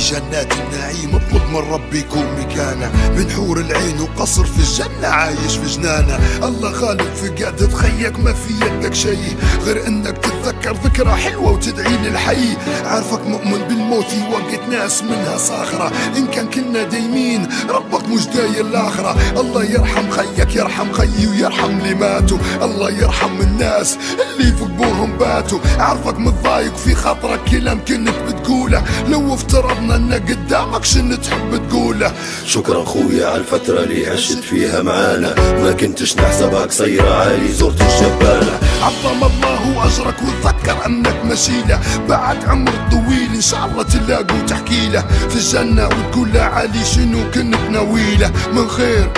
جنات النعيم اطلب من ربي يكون مكانه، من حور العين وقصر في الجنة عايش في جنانه. الله خالق في قعدة خيك ما في يدك شي غير انك تتذكر ذكرى حلوة وتدعي للحي. عارفك مؤمن بالموت وقت ناس منها صاخرة، ان كان كلنا دايمين ربك مش داير الاخرة. الله يرحم خيك يرحم خيي ويرحم اللي ماتوا، الله يرحم الناس اللي في قبورهم باتوا. عارفك متضايق في خاطرك كلام كنت بتقوله، لو افترضنا ان قدامك شن تحب تقوله. شكرا خويا على الفترة اللي عشت فيها معانا، ما كنتش نحسبك صيرة عالي زرت الجبانة. عظم الله اجرك وتذكر انك مشيله، بعد عمر طويل ان شاء الله تلاقوا وتحكي له في الجنة وتقول له علي شنو كنت ناويله من خير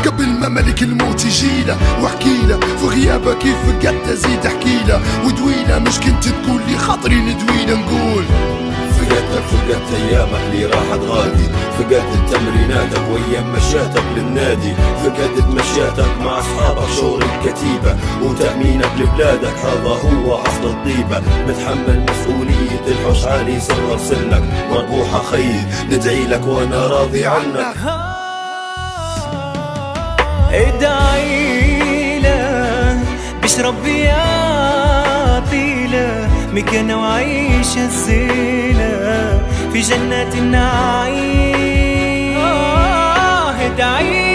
قبل ما ملك الموت يجيله. واحكي له في غيابه كيف فقدت ازيد احكي له ودويله، مش كنت تقول لي خاطري ندويله نقول. فقدت ايامك اللي راحت غادي، فقدت تمريناتك وايام مشياتك للنادي، فقدت مشياتك مع اصحابك شغل الكتيبة وتأمينك لبلادك. هذا هو اصل الطيبة، متحمل مسؤولية الحوش عالي صغر سنك مربوحة خيي، ندعي لك وانا راضي عنك. ادعي له بش ربي يعطي له مكانه وعيش الزينة في جنات النعيم. ادعي